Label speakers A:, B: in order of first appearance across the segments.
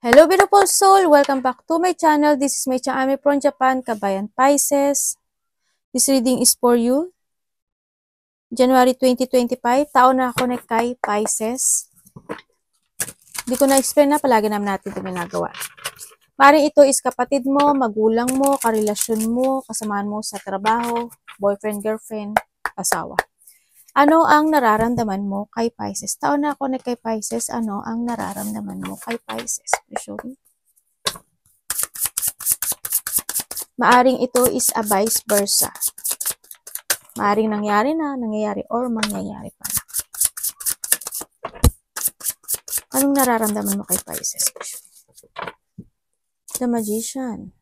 A: Hello beautiful soul! Welcome back to my channel. This is my Ami from Japan, Kabayan Pisces. This reading is for you. January 2025, taon na ako na kay Pisces. Hindi ko na-explain na, palagi naman natin ito ginagawa. Maring ito is kapatid mo, magulang mo, karelasyon mo, kasamahan mo sa trabaho, boyfriend, girlfriend, asawa. Ano ang nararamdaman mo kay Pisces? Taon na ako na kay Pisces, ano ang nararamdaman mo kay Pisces? Please show me. Maaring ito is a vice versa. Maaring nangyayari or mangyayari pa. Anong nararamdaman mo kay Pisces? The Magician.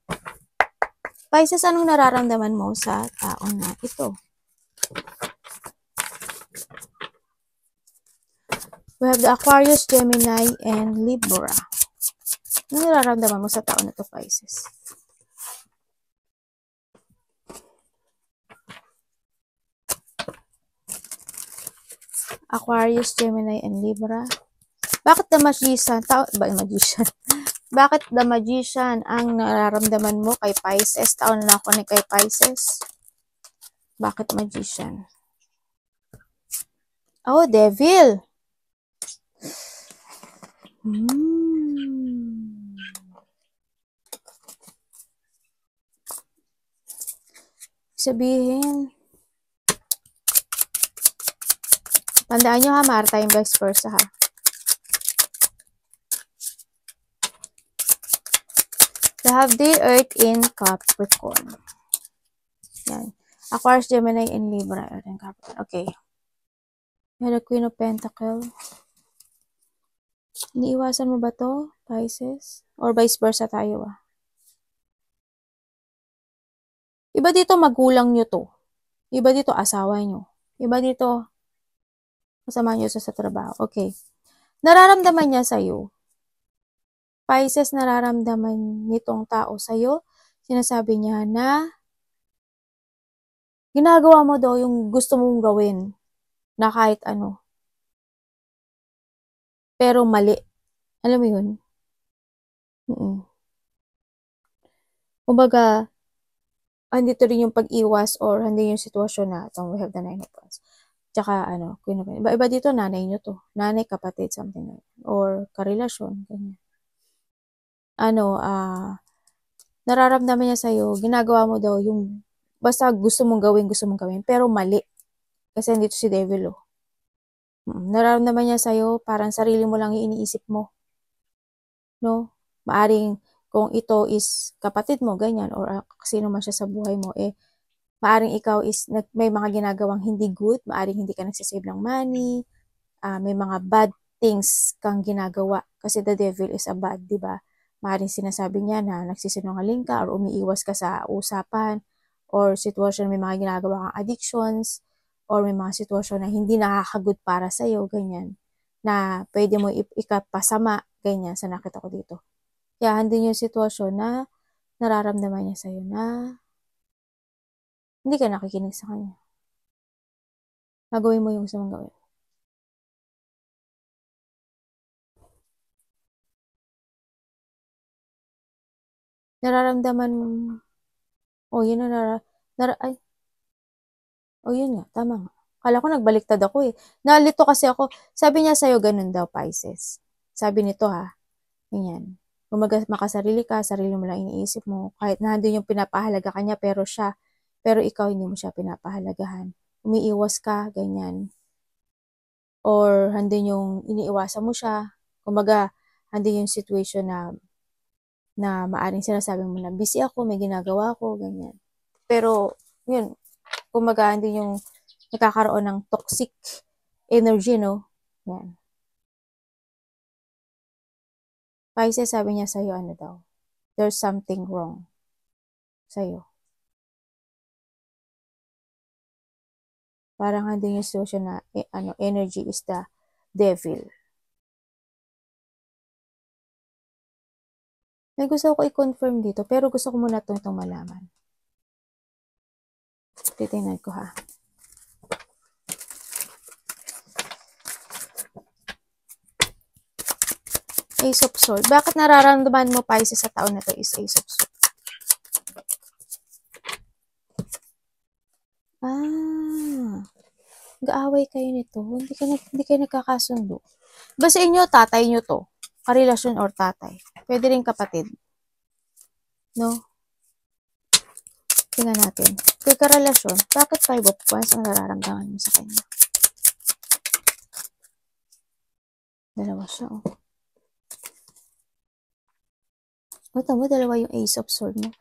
A: Pisces, anong nararamdaman mo sa tao na ito? We have the Aquarius, Gemini, and Libra. Anong nararamdaman mo sa tao na ito, Pisces? Aquarius, Gemini, and Libra. Bakit the Magician? Bakit the Magician ang nararamdaman mo kay Pisces? Taon na ako ni kay Pisces. Bakit Magician? Oh, Devil. Sabihin, tandaan nyo ha, maaari tayong vice versa ha. We have the Earth in Capricorn. Yan. Aquarius, Gemini, and Libra. Earth in Capricorn. Okay. We have the Queen of Pentacles. Iniiwasan mo ba to, Pisces? Or vice versa tayo ah. Iba dito magulang nyo to. Iba dito asawa nyo. Iba dito kasama nyo sa trabaho. Okay. Nararamdaman niya sa'yo. Pisces, nararamdaman nitong tao sa'yo. Sinasabi niya na ginagawa mo daw yung gusto mong gawin na kahit ano. Pero mali. Alam mo yun? Kumbaga, andito rin yung pag-iwas or hindi yung sitwasyon na we have the 9 of Wands. Tsaka ano, iba dito nanay nyo to. Nanay, kapatid, something like that. Or karelasyon. Ganyan. Ano, nararamdaman niya sa'yo, ginagawa mo daw yung basta gusto mong gawin, pero mali. Kasi andito si Devil, oh. Nararamdaman niya sa'yo, parang sarili mo lang yung iniisip mo. No? Maaring kung ito is kapatid mo, ganyan, or sino man siya sa buhay mo, maaring ikaw is may mga ginagawang hindi good, maaring hindi ka nagsisave ng money, may mga bad things kang ginagawa. Kasi the devil is a bad, di ba? Maaring sinasabi niya na nagsisinungaling ka or umiiwas ka sa usapan or sitwasyon, may mga ginagawa kang addictions or may mga sitwasyon na hindi nakakagood para sa'yo, ganyan, na pwede mo ikapasama, ganyan, sa nakita ko dito. Kaya andun yung sitwasyon na nararamdaman niya sa'yo na hindi ka nakikinig sa kanya. Gagawin mo yung gusto mong gawin. Nararamdaman mo, yun na yun nga, tama nga. Kala ko nagbaliktad ako eh. Nalito kasi ako, sabi niya sa'yo ganun daw, Pisces. Sabi nito ha, ganyan. Kung makasarili ka, sarili mo lang iniisip mo, kahit na doon yung pinapahalaga kanya, pero ikaw hindi mo siya pinapahalagahan. Umiiwas ka, ganyan. Or handin yung iniiwasan mo siya. Kumbaga, handin yung situation na maaring sinasabi mo na busy ako, may ginagawa ako, ganyan. Pero, yun, kumbaga, handin yung nakakaroon ng toxic energy, no? Yan. Pisces, sabi niya sa'yo, ano daw? There's something wrong sa'yo. Parang handin yung situation na, energy is the devil. May gusto ko i-confirm dito, pero gusto ko muna itong malaman. Titingnan ko ha. Ace of Swords. Bakit nararamdaman mo, Pisces, sa taon na to is Ace of Swords? Nag-aaway kayo nito. Hindi kayo nagkakasundo. Ba sa inyo, tatay nyo to? Karelasyon or tatay? Pwede rin kapatid. No? Tingnan natin. Kung karelasyon, bakit 5 of Wands ang nararamdaman mo sa kanya? Dalawa siya, oh. Mata mo, dalawa yung Ace of Swords mo.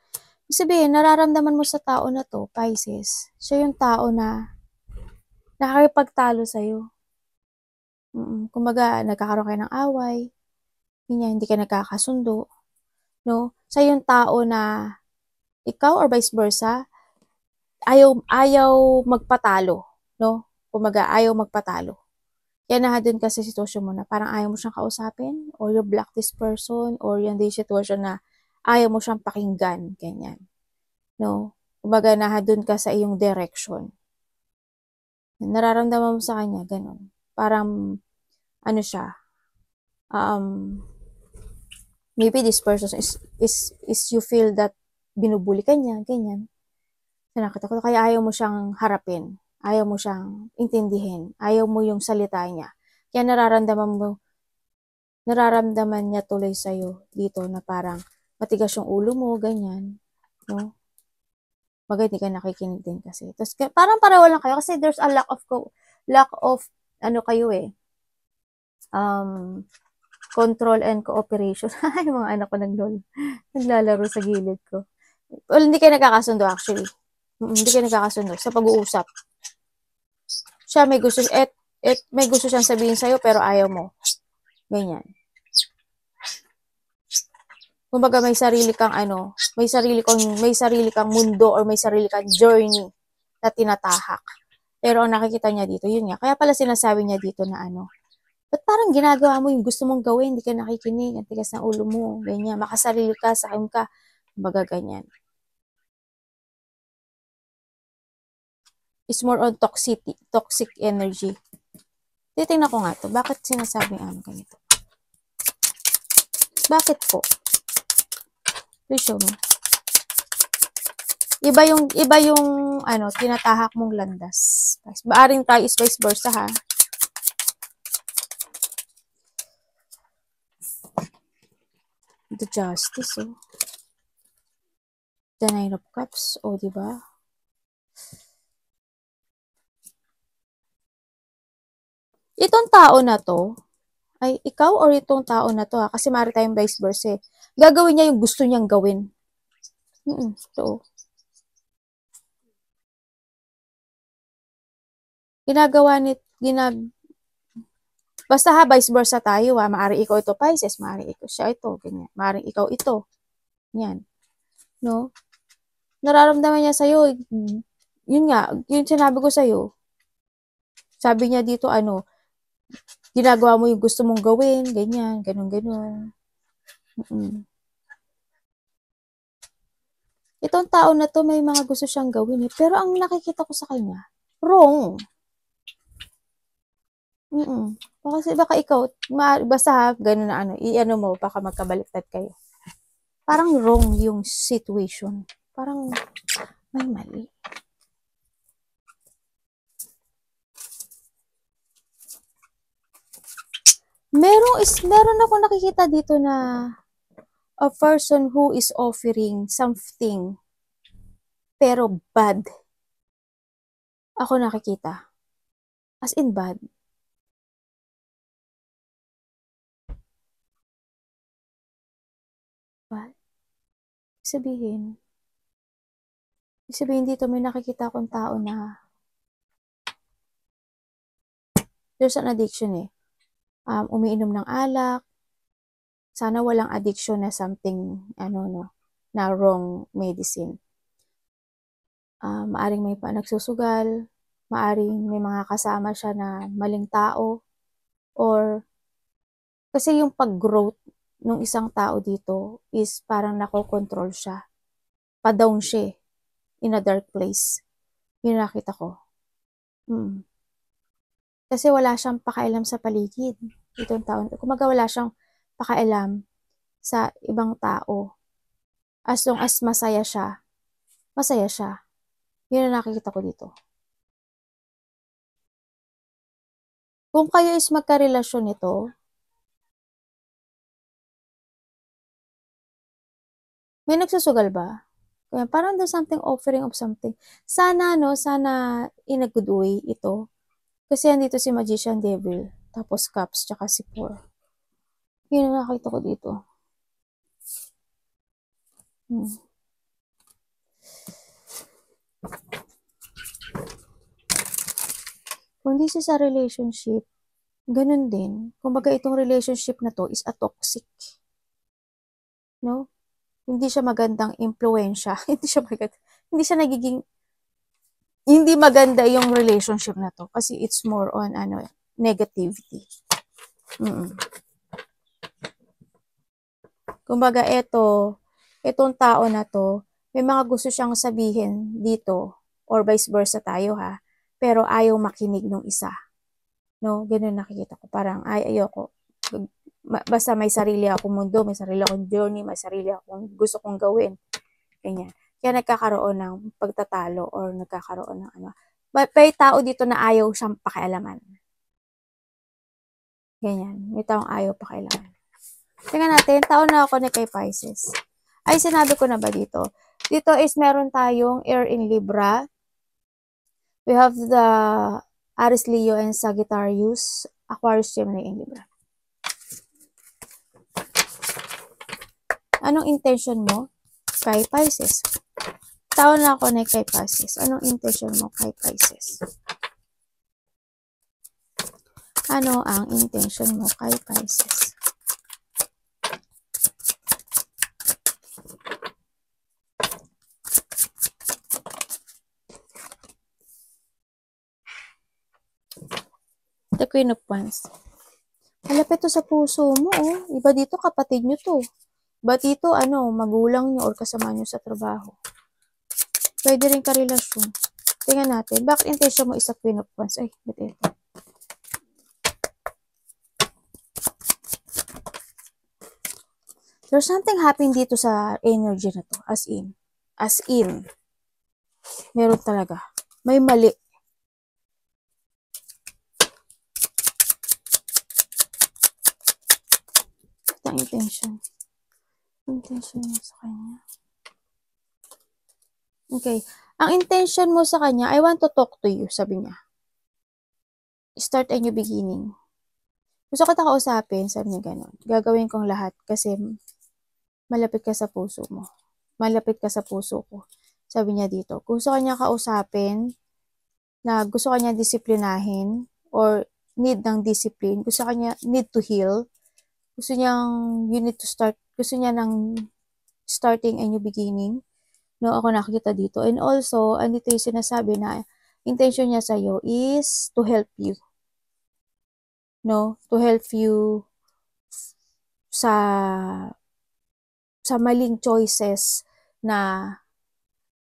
A: Ibig sabihin, nararamdaman mo sa tao na to, Pisces, siya yung tao na nakakipagtalo sa'yo. Kumbaga, nagkakaroon kayo ng away, hindi ka nagkakasundo, no? Siya yung tao na ikaw or vice versa, ayaw magpatalo, no? Kumbaga, ayaw magpatalo. Kaya nahadun ka sa sitwasyon mo na parang ayaw mo siyang kausapin, or you block this person, or yan din sitwasyon na ayaw mo siyang pakinggan, ganyan. No? Kumbaga, nahadun ka sa iyong direction. Nararamdaman mo sa kanya, ganun. Parang, ano siya, maybe this person is you feel that binubuli ka niya, ganyan. Nakita ko, kaya ayaw mo siyang harapin. Ayaw mo siyang intindihin. Ayaw mo yung salita niya. Kaya nararamdaman niya tuloy sa'yo dito na parang matigas yung ulo mo, ganyan. No? Hindi ka nakikinig din kasi. Tapos, parang pareho lang kayo kasi there's a lack of, kayo eh, control and cooperation. Yung mga anak ko naglalaro sa gilid ko. Well, hindi kayo nagkakasundo actually. Hindi kayo nagkakasundo sa pag-uusap. Siya may gusto siyang sabihin sa'yo pero ayaw mo. Ganyan. Kumbaga may sarili kang may sarili kang mundo or may sarili kang journey na tinatahak. Pero ang nakikita niya dito, yun nga. Kaya pala sinasabi niya dito na ba't parang ginagawa mo yung gusto mong gawin, hindi ka nakikinig, ang tigas ng ulo mo, ganyan, makasarili ka, sakim ka, kumbaga ganyan. It's more on toxic energy. Titingnan ko nga to. Bakit sinasabing ganito? Bakit po? Please show me. Iba yung tinatahak mong landas. Maaring tayo is vice versa, ha? The Justice, oh. The Nine of Cups, oh, diba? Itong tao na to, ay ikaw or itong tao na to, ha? Kasi maaari tayong vice versa, eh. Gagawin niya yung gusto niyang gawin. So, basta ha, vice versa tayo, ha. Maaari ikaw ito, Pisces, maaari ikaw siya ito, ganyan. Maaari ikaw ito. Yan. No? Nararamdaman niya sa'yo, yun nga, yung sinabi ko sa'yo, sabi niya dito, ginagawa mo yung gusto mong gawin, ganyan, ganun. Itong tao na to, may mga gusto siyang gawin, eh. Pero ang nakikita ko sa kanya, wrong. Baka ikaw, basta ha, ganun na mo, baka magkabaliktad kayo. Parang wrong yung situation. Parang may mali. Meron ako nakikita dito na a person who is offering something pero bad. Ako nakikita. As in bad. Bad? Sabihin dito may nakikita akong tao na there's an addiction, eh. Umiinom ng alak. Sana walang addiction na something, na wrong medicine. Maaring may nagsusugal, maaring may mga kasama siya na maling tao, or kasi yung pag-growth ng isang tao dito is parang nakokontrol siya. Pa-down siya in a dark place. Yun nakita ko. Kasi wala siyang pakialam sa paligid. Itong taon. Kumaga wala siyang pakialam sa ibang tao. As long as masaya siya, masaya siya. Yun ang nakikita ko dito. Kung kayo is magkarelasyon nito, may nagsusugal ba? Kaya parang there's something offering of something. Sana, no, sana in a good way ito. Kasi andito si Magician Devil, tapos Cups, tsaka si Four. Yun ang nakita ko dito. Kung di siya sa relationship, ganun din. Kumbaga itong relationship na to is a toxic. No? Hindi siya magandang impluensya. Hindi siya nagiging, hindi maganda yung relationship na to. Kasi it's more on, negativity. Kumbaga itong tao na to, may mga gusto siyang sabihin dito, or vice versa tayo ha, pero ayaw makinig nung isa. No? Ganun nakikita ko. Parang, ayoko. Basta may sarili akong mundo, may sarili akong journey, may sarili akong gusto kong gawin. Ganyan. Kaya nagkakaroon ng pagtatalo or nagkakaroon ng ano. May tao dito na ayaw siyang pakialaman. Ganyan. May taong ayaw pakialaman. Tingnan natin, taon na ako na kay Pisces. Ay, sinabi ko na ba dito? Dito is meron tayong air in Libra. We have the Aries, Leo, and Sagittarius, Aquarius, Gemini, and Libra. Anong intention mo kay Pisces? Taon na ako na kay Pisces. Anong intention mo kay Pisces? Ano ang intention mo kay Pisces? The Queen of Wands. Malapit to sa puso mo, oh. Iba dito, kapatid nyo to. Iba dito, magulang nyo or kasama nyo sa trabaho. Pwede rin karelasyon. Tingnan natin. Bakit intention mo isa Queen of Wands? Ay, ba't ito? There's something happening dito sa energy na to. As in. Meron talaga. May mali. Ang intention. Intention mo sa kanya. Okay. Ang intention mo sa kanya, I want to talk to you, sabi niya. Start a new beginning. Gusto ko kausapin, sabi niya gano'n. Gagawin kong lahat kasi malapit ka sa puso mo. Malapit ka sa puso ko. Sabi niya dito. Gusto kanya kausapin na gusto kanya disiplinahin or need ng discipline. Gusto kanya need to heal. Gusto niyang you need to start. Gusto niya ng starting a new beginning. No, ako nakikita dito. And also, andito yung sinasabi na intention niya sa'yo is to help you. No? To help you sa maling choices na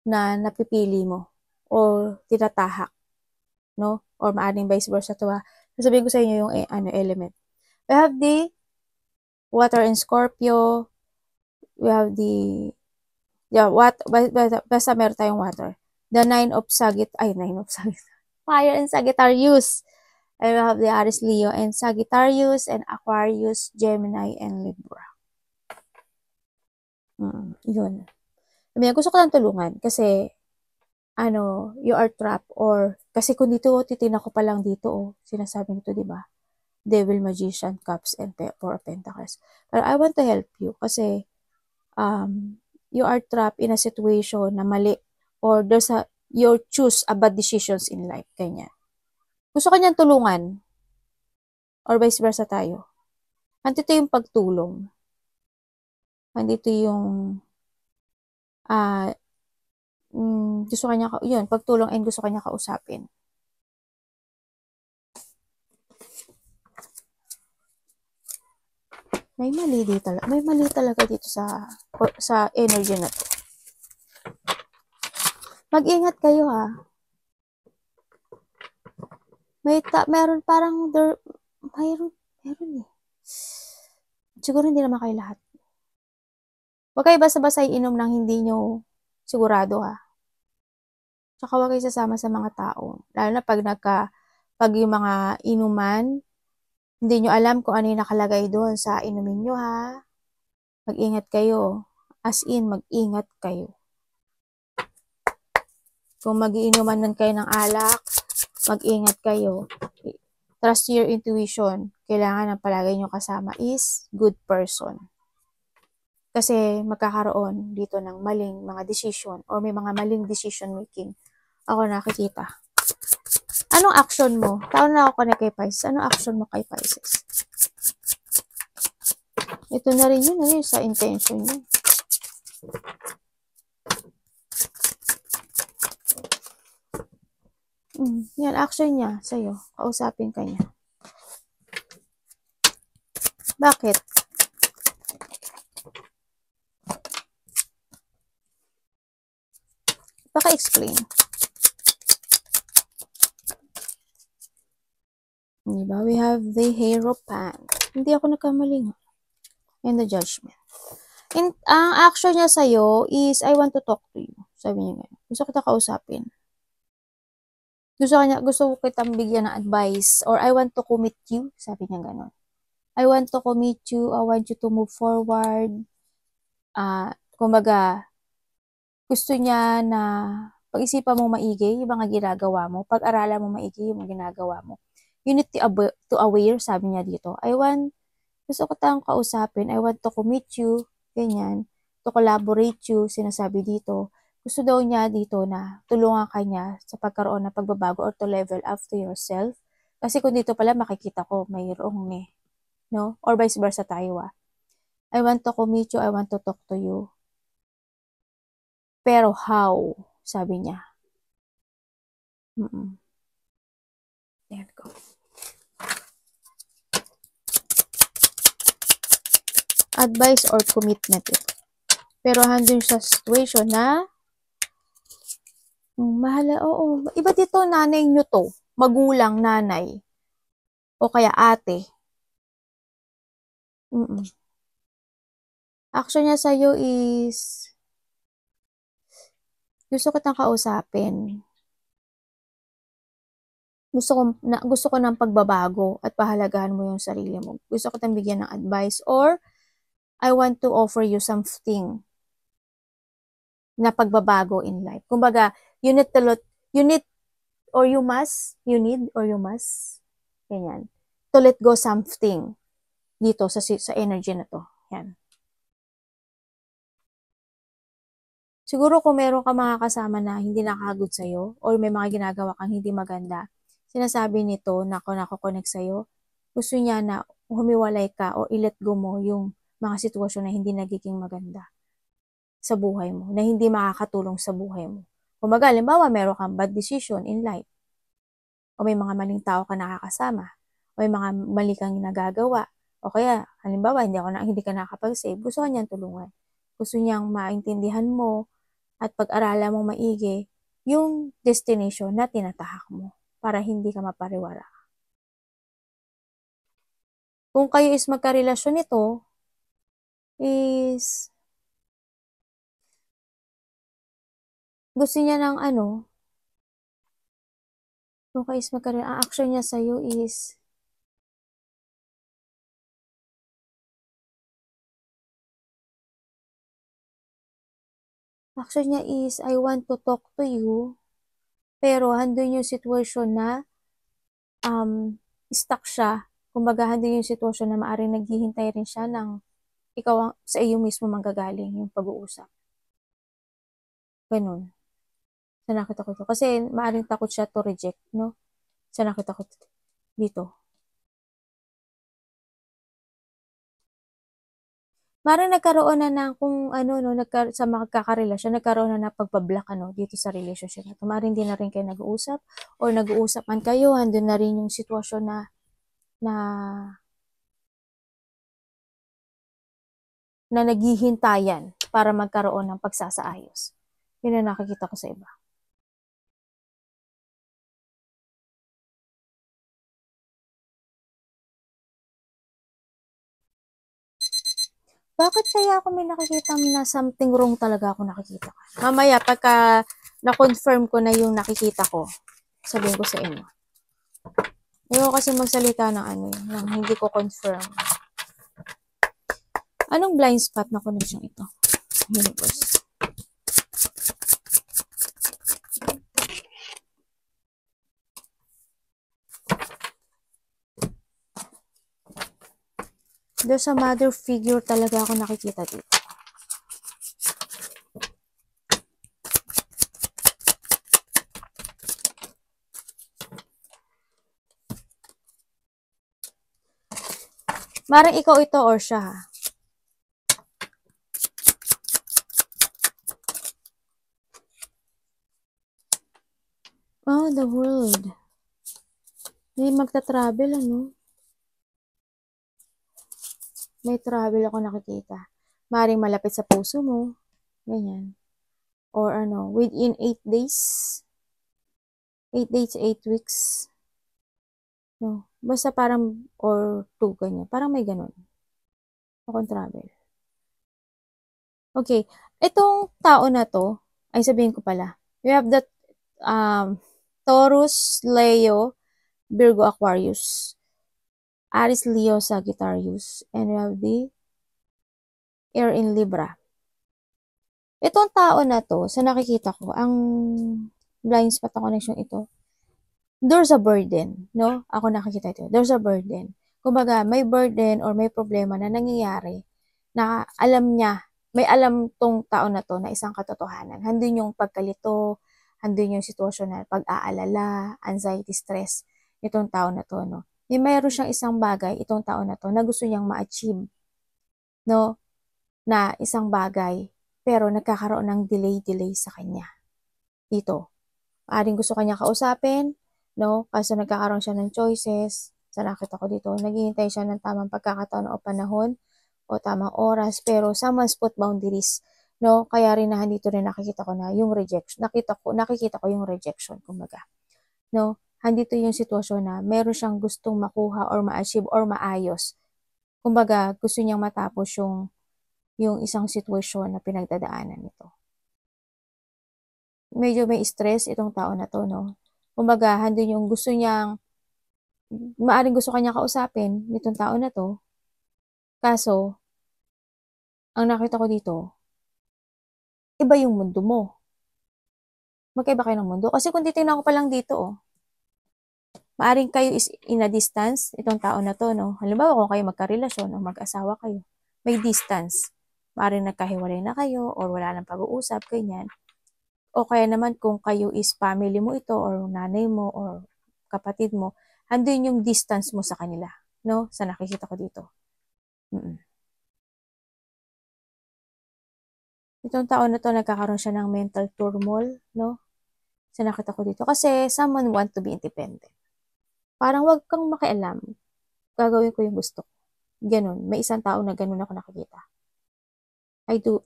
A: napipili mo o tinatahak. No? Or maaring vice versa to ha. Sasabihin ko sa inyo yung element. We have the water in Scorpio. We have the basta meron tayong water. The Nine of Sagittarius. Fire and Sagittarius. I will have the Aries, Leo, and Sagittarius, and Aquarius, Gemini, and Libra. Yun. Gusto ko lang tulungan kasi, you are trapped or, kasi kung dito, titignan ko pa lang dito, sinasabi nito, di ba? Devil, Magician, Cups, and Four of Pentacles. But I want to help you kasi, you are trapped in a situation na mali or you choose a bad decisions in life. Ganyan. Gusto kanyang tulungan or vice versa tayo. Andito yung pagtulong. Andito yung gusto kanya pagtulong and gusto kanya kausapin. May mali talaga dito sa energy na to. Mag-ingat kayo ha. Meron eh. Siguro hindi naman kayo lahat. Huwag kayo basta-basta iinom ng hindi nyo sigurado ha. Tsaka huwag kayo sasama sa mga tao. Lalo na pag yung mga inuman, hindi nyo alam kung ano yung nakalagay doon sa inumin nyo ha. Mag-ingat kayo. As in, mag-ingat kayo. Kung mag-iinuman man kayo ng alak, mag-ingat kayo. Trust your intuition. Kailangan ang palagay nyo kasama is good person. Kasi magkakaroon dito ng maling mga decision or may mga maling decision making. Ako nakikita. Anong action mo? Tao na ako connect kay Pisces. Anong action mo kay Pisces? Ito na rin yun, sa intention nyo. Yan, action niya sa'yo. Kausapin ka niya. Bakit? Paka-explain. Diba? We have the Hierophant. Hindi ako nagkamali. And the Judgment. And ang action niya sa'yo is, I want to talk to you. Sabi niya ganyan. Gusto kita kausapin. Gusto ko kitang bigyan ng advice. Or I want to commit you. Sabi niya gano'n. I want to commit you. I want you to move forward. Kumbaga, gusto niya na pag-isipan mo maigi yung mga ginagawa mo. Pag-aralan mo maigi yung mga ginagawa mo. You need to aware, sabi niya dito. Gusto ko tayong kausapin. I want to commit you. Ganyan. To collaborate you, sinasabi dito. Gusto daw niya dito na tulungan ka niya sa pagkaroon ng pagbabago or to level up to yourself. Kasi kung dito pala makikita ko, mayroong no? Or vice versa tayo I want to commit you, I want to talk to you. Pero how? Sabi niya. There we go. Advice or commitment ito. Pero handun sa situation na mahala, oo. Iba dito, nanay nyo to. Magulang, nanay. O kaya ate. Action niya sa'yo is gusto kitang kausapin. Gusto ko ng pagbabago at pahalagahan mo yung sarili mo. Gusto ko kitang bigyan ng advice or I want to offer you something na pagbabago in life. Kumbaga, you need or you must, ganyan, to let go something dito sa energy na to. Yan. Siguro kung meron ka mga kasama na hindi nakakagod sa'yo or may mga ginagawa kang hindi maganda, sinasabi nito na ako nako-connect sa'yo, gusto niya na humiwalay ka o i-let go mo yung mga sitwasyon na hindi nagiging maganda sa buhay mo, na hindi makakatulong sa buhay mo. Kung halimbawa, meron kang bad decision in life, o may mga maling tao ka nakakasama, o may mga mali kang nagagawa, o kaya, halimbawa, hindi ka nakakapag-save, gusto niyang tulungan. Gusto niyang maintindihan mo at pag-aralan mo maigi yung destination na tinatahak mo para hindi ka mapariwara. Kung kayo is magkarelasyon nito, is gusto niya ng kung kayo is magkarelasyon, ang action niya sa'yo is I want to talk to you, pero handun yung sitwasyon na stuck siya. Kumbaga, handun yung sitwasyon na maaaring naghihintay rin siya ng sa iyo mismo manggagaling yung pag-uusap. Ganun. Sa nakita ko ito. Kasi maaaring takot siya to reject, no? Sa nakita ko dito. Maaaring nagkaroon na ng sa magkakarelasyon, nagkaroon na ng pagpablock dito sa relationship na ito. Maaaring di na rin kayo nag-uusap or nag-uusap man kayo, handun na rin yung sitwasyon na naghihintayan para magkaroon ng pagsasaayos. Yun ang nakikita ko sa iba. Bakit kaya ako may nakikita na something wrong talaga ako nakikita ka? Mamaya, pagka na-confirm ko na yung nakikita ko, sabihin ko sa inyo. Ayoko kasi magsalita ng ng hindi ko confirm. Anong blind spot na connection ito? Universe. There's a mother figure talaga ako nakikita dito. Marang ikaw ito or siya ha? Oh, the world. May magta-travel ano? May travel ako nakikita. Maring malapit sa puso mo. Ganyan. Or ano, within 8 days. 8 days, 8 weeks. No. Basta parang, or 2, ganyan. Parang may ganun. Akong travel. Okay. Itong tao na to, ay sabihin ko pala, we have that Taurus, Leo, Virgo, Aquarius, Aries, Leo, Sagittarius, and we have the air in Libra. Itong tao na to, sa nakikita ko, ang blind spot na connection ito, there's a burden, no? Ako nakikita ito. There's a burden. Kumbaga, may burden or may problema na nangyayari na alam niya, may alam tong tao na to na isang katotohanan. Handun yung pagkalito, handun yung sitwasyon na pag-aalala, anxiety, stress itong tao na to, no? May mayroon siyang isang bagay, itong tao na to, na gusto niyang ma-achieve, no? Na isang bagay, pero nagkakaroon ng delay sa kanya. Dito. Maaring gusto kanya kausapin, no? Kaso nagkakaroon siya ng choices. Sa nakita ko dito, naghihintay siya ng tamang pagkakataon o panahon o tamang oras, pero someone's put boundaries, no? Kaya rin na dito rin nakikita ko na yung rejection. Nakikita ko yung rejection, kumbaga. No? Handito yung sitwasyon na meron siyang gustong makuha or ma-achieve or maayos. Kumbaga, gusto niyang matapos yung isang sitwasyon na pinagdadaanan nito. Medyo may stress itong tao na to, no? Kumbaga, handun yung gusto niyang, maaring gusto kanya kausapin nitong tao na to. Kaso, ang nakita ko dito, iba yung mundo mo. Magkaiba kayo ng mundo. Kasi kung titignan ko pa lang dito, maaring kayo is in a distance, itong tao na to, no? Halimbawa, kung kayo magkarelasyon o mag-asawa kayo, may distance. Maaring nagkahiwalay na kayo or wala nang pag-uusap, ganyan. O kaya naman kung kayo is family mo ito or nanay mo or kapatid mo, andun yung distance mo sa kanila, no? Sa nakikita ko dito. Itong taon na to, nagkakaroon siya ng mental turmoil, no? Sa nakita ko dito. Kasi someone want to be independent. Parang wag kang makialam. Gagawin ko yung gusto ko. Ganun. May isang tao na ganun ako nakikita. I do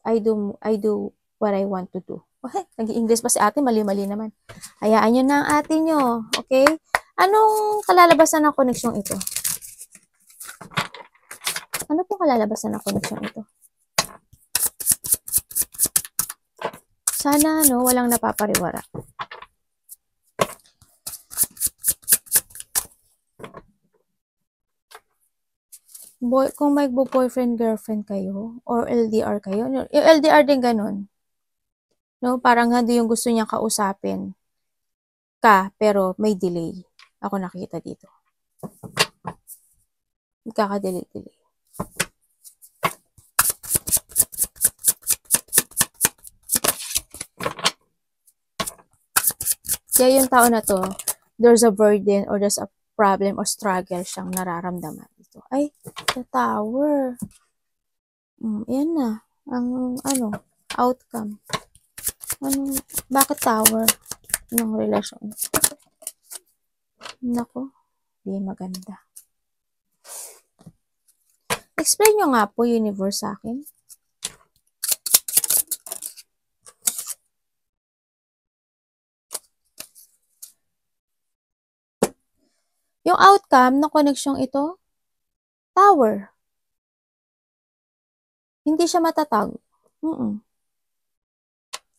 A: what I want to do. Okay, nag-English pa si ate, mali-mali naman. Hayaan nyo na ang ate nyo, okay? Anong kalalabasan ng koneksyon ito? Ano pong kalalabasan ng koneksyon ito? Sana, no, walang napapariwara. Kung may boyfriend, girlfriend kayo, or LDR kayo, yung LDR din ganun. No, parang hindi yung gusto niya kausapin ka, pero may delay. Ako nakikita dito. Magkaka-delay. Kaya yung tao na to, there's a burden or there's a problem or struggle siyang nararamdaman dito. Ay, the tower. Yan na. Ang, outcome. Bakit tower ng relasyon? Nako, di maganda. Explain nyo nga po, universe, sa akin. Yung outcome ng connection ito, tower. Hindi siya matatag. Mm.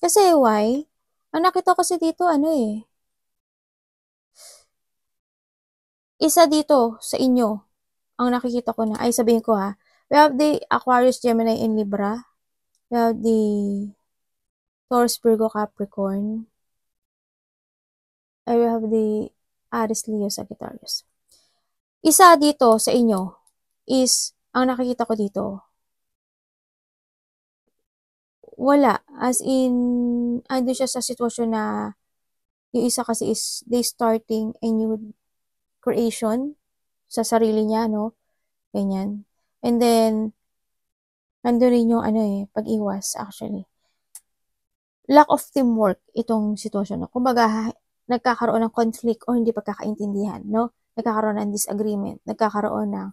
A: Kasi why? Ang nakita ko kasi dito, ano eh, isa dito sa inyo, ang nakikita ko na, ay sabihin ko ha, we have the Aquarius, Gemini, and Libra. We have the Taurus, Virgo, Capricorn. I have the Aries, Leo, Sagittarius. Isa dito sa inyo is, ang nakikita ko dito, wala. As in, ando siya sa sitwasyon na, yung isa kasi is, they starting a new creation sa sarili niya, no? Ganyan. And then, nandun rin yung ano eh, pag-iwas actually. Lack of teamwork itong sitwasyon. No? Kumbaga, nagkakaroon ng conflict o hindi pagkakaintindihan, no? Nagkakaroon ng disagreement, nagkakaroon ng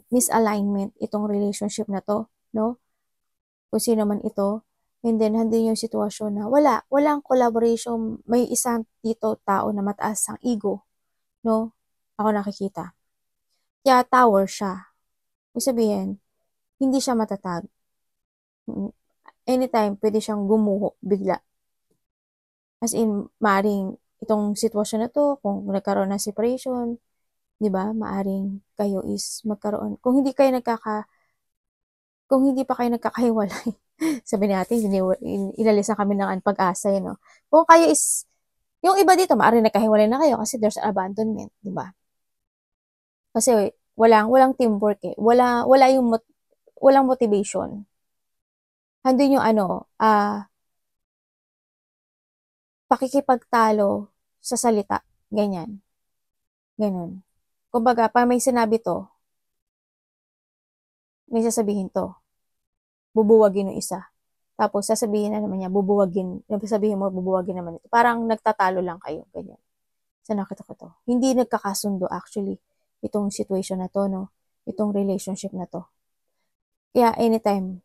A: misalignment itong relationship na to, no? Kung sino man ito. And then, handin yung sitwasyon na walang collaboration. May isang dito tao na mataas ang ego, no? Ako nakikita. Kaya tower siya. Ibig sabihin, hindi siya matatag. Anytime, pwede siyang gumuho bigla. As in, maaring itong sitwasyon na to, kung nagkaroon ng separation, di ba, maaring kayo is magkaroon, kung hindi pa kayo nagkakahiwalay, sabi natin, inalisan kami ng pag-asa, no? Kung kayo is, yung iba dito, maaring nagkahiwalay na kayo kasi there's abandonment, di ba? Kasi walang teamwork eh. Walang motivation. Handun yung pakikipagtalo sa salita. Ganyan. Ganun. Kumbaga, pag may sinabi to, may sasabihin to, bubuwagin yung isa. Tapos, sasabihin na naman niya, sabihin mo, bubuwagin naman ito. Parang nagtatalo lang kayo. Ganyan. Sa nakita ko to. Hindi nagkakasundo actually itong situation na to, no? Itong relationship na to. Kaya anytime,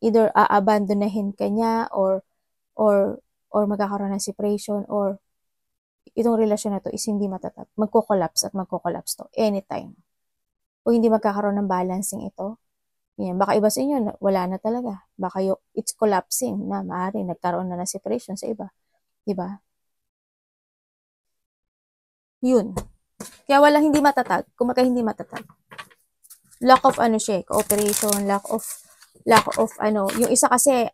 A: either abandonahin ka niya or magkakaroon ng separation or itong relasyon na to is hindi matatag. Magko-collapse to anytime. Kung hindi magkakaroon ng balancing ito, yan, baka iba sa inyo, wala na talaga. Baka it's collapsing na maaari nagkaroon na ng separation sa iba. Diba? Yun. Kaya walang hindi matatag. Kung hindi matatag. Lack of cooperation, lack of yung isa kasi,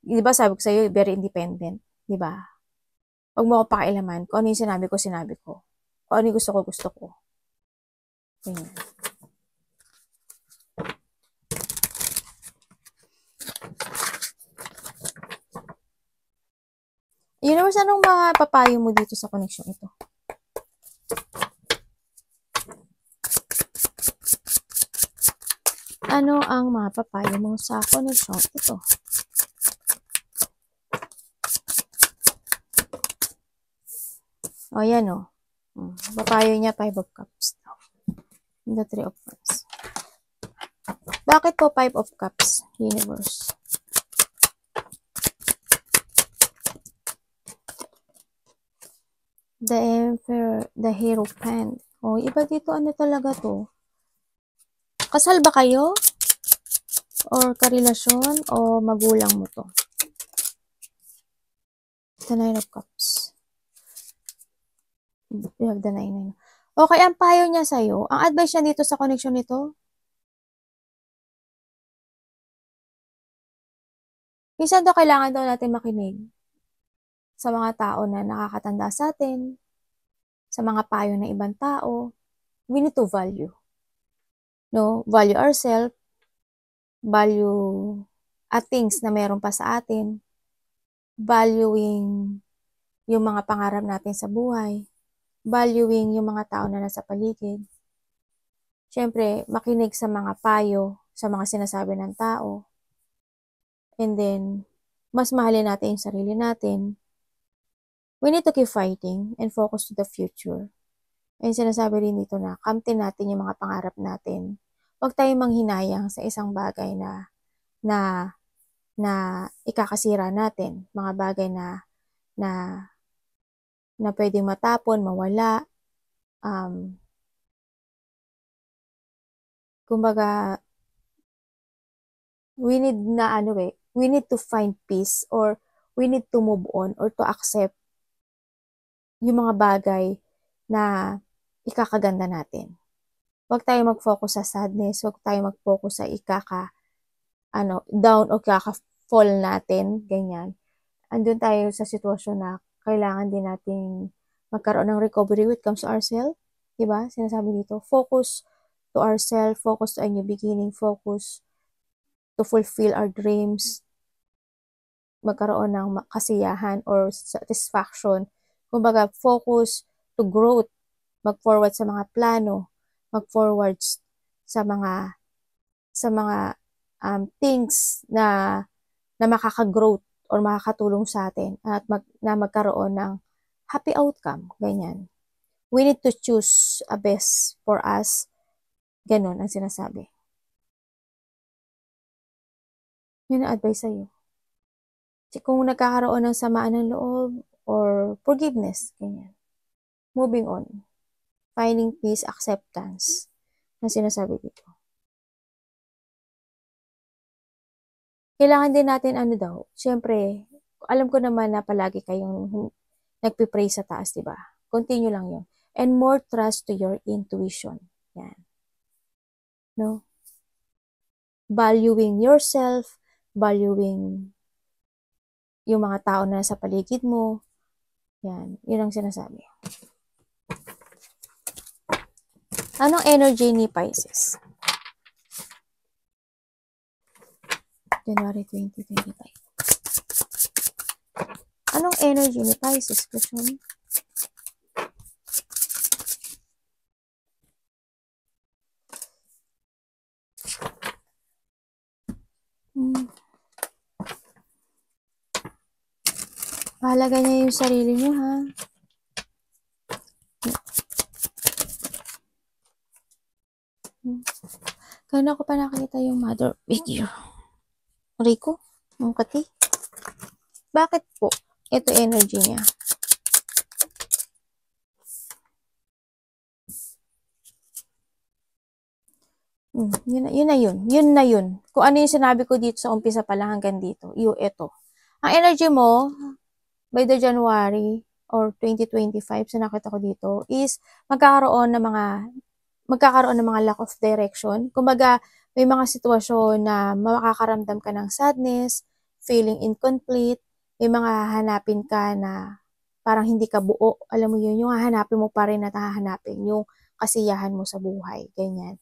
A: di ba sabi ko sa'yo, very independent. Di ba? Huwag mo ako pakialaman. Kung ano yung sinabi ko. Kung ano yung gusto ko. Ganyan. Universe, anong mapapayo mo dito sa connection ito? Ano ang mapapayo mo sa connection ito? O, yan o. Papayo niya, 5 of Cups. The 3 of Cups. Bakit po 5 of Cups, Universe? The Emperor, the Hierophant. O, iba dito, ano talaga to? Kasal ba kayo? Or karelasyon? O magulang mo to? The 9 of Cups. You have the 9. Okay, ang payo niya sa'yo, ang advice niya dito sa connection nito, minsan daw kailangan daw natin makinig sa mga tao na nakakatanda sa atin, sa mga payo ng ibang tao. We need to value. No? Value ourselves, value at things na meron pa sa atin, valuing yung mga pangarap natin sa buhay, valuing yung mga tao na nasa paligid. Siyempre, makinig sa mga payo, sa mga sinasabi ng tao. And then, mas mahalin natin yung sarili natin. We need to keep fighting and focus to the future. And sinasabi rin dito na kamtin natin yung mga pangarap natin. Huwag tayong manghinayang sa isang bagay na ikakasira natin. Mga bagay na pwedeng matapon, mawala. Kumbaga, we need to find peace or we need to move on or to accept yung mga bagay na ikakaganda natin. Huwag tayo mag-focus sa sadness, huwag tayo mag-focus sa down o kaka-fall natin, ganyan. Andun tayo sa sitwasyon na kailangan din nating magkaroon ng recovery when it comes to ourselves. Diba? Sinasabi dito, focus to ourselves, focus to a new beginning, focus to fulfill our dreams, magkaroon ng kasiyahan or satisfaction. Kumbaga, focus to growth, mag-forward sa mga plano, mag-forward sa mga things na makaka-growth or makakatulong sa atin at na magkaroon ng happy outcome, ganyan. We need to choose a best for us. Ganun ang sinasabi. Yun ang advice sa'yo. Kung nagkakaroon ng samaan ng loob or forgiveness, ganyan. Moving on. Finding peace, acceptance na sinasabi dito. Kailangan din natin syempre, alam ko naman na palagi kayong nagpipray sa taas, diba? Continue lang yun. And more trust to your intuition. Yan. No? Valuing yourself, valuing yung mga tao na sa paligid mo. Yan. Yun ang sinasabi. Anong energy ni Pisces? January 2025. Anong energy ni Pisces? Question? Mahalaga niya yung sarili niyo, ha? Kaya ko pa nakita yung mother figure. Rico? Ang kati? Bakit po? Ito energy niya. Yun na yun. Kung ano yung sinabi ko dito sa umpisa pa lang hanggang dito. Ito. Ang energy mo, by the January or 2025, sa nakita ko dito, is magkakaroon ng mga lack of direction. Kumbaga, may mga sitwasyon na makakaramdam ka ng sadness, feeling incomplete, may mga hanapin ka na parang hindi ka buo. Alam mo yun, yung hahanapin mo pa rin at hahanapin yung kasiyahan mo sa buhay. Ganyan.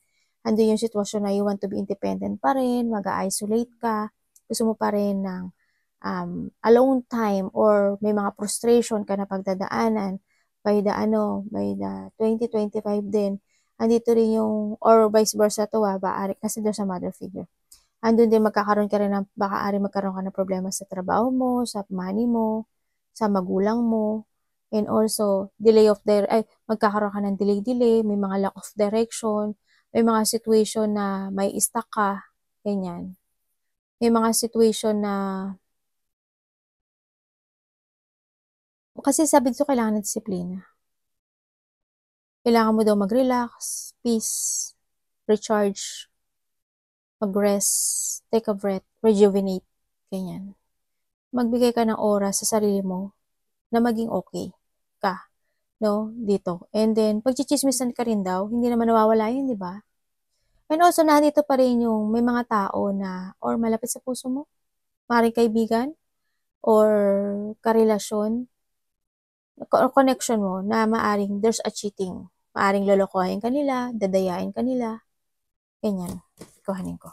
A: Andun yung sitwasyon na you want to be independent pa rin, mag-isolate ka, gusto mo pa rin ng alone time or may mga frustration ka na pagdadaanan by the 2025 din. Andito rin yung, or vice versa to kasi doon sa mother figure. Andun din magkakaroon ka rin magkaroon ka ng problema sa trabaho mo, sa money mo, sa magulang mo, and also magkakaroon ka ng delay, may mga lack of direction, may mga situation na may stuck ka, ganyan. May mga situation na kasi sabi dito kailangan ng disiplina. Kailangan mo daw mag-relax, peace, recharge, mag-rest, take a breath, rejuvenate, ganyan. Magbigay ka ng oras sa sarili mo na maging okay ka, no, dito. And then, pagchichismisan ka rin daw, hindi naman nawawala yun, di ba? And also, nandito pa rin yung may mga tao na, or malapit sa puso mo, maaaring kaibigan, or karelasyon, connection mo, na maaaring there's a cheating. Maaaring lolokohin ka nila, dadayain ka nila, ganyan. Kuhanin ko.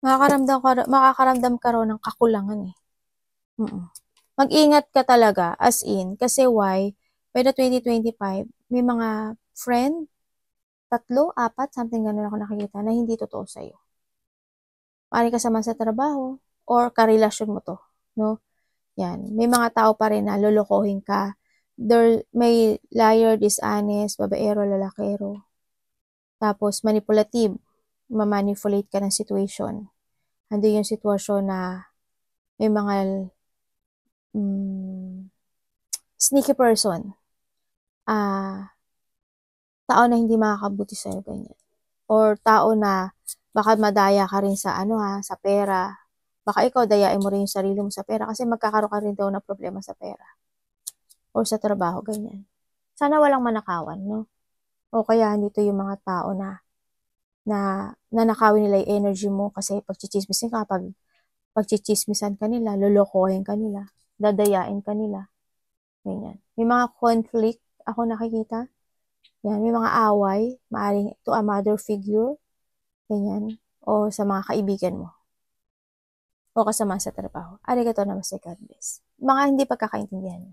A: Makakaramdam ka raw ng kakulangan eh. Mag-ingat ka talaga, as in, kasi why? By the 2025, may mga friend, 3, 4, something ganun ako nakikita, na hindi totoo sa'yo. Maaaring kasama sa trabaho, or karelasyon mo to, no? Yan. May mga tao pa rin na lolokohin ka. May liar, dishonest, babaero, lalakero. Tapos, manipulative. Mamanipulate ka ng situation. Ando yung sitwasyon na may mga sneaky person. tao na hindi makakabuti sa'yo, ganyan. Or tao na baka madaya ka rin sa sa pera. Baka ikaw dayain mo rin yung sarili mo sa pera kasi magkakaroon ka rin daw ng problema sa pera or sa trabaho, ganyan. Sana walang manakawan, no? O kaya dito yung mga tao na nanakawin nila yung energy mo kasi pagchichismisan ka nila, lolokohin ka nila, dadayain ka nila, ganyan. May mga conflict ako nakikita. Yan, may mga away, maaring to a mother figure, ganyan, o sa mga kaibigan mo, o kasama sa trabaho. Arigato namaste, God bless. Mga hindi pagkakaintindihan.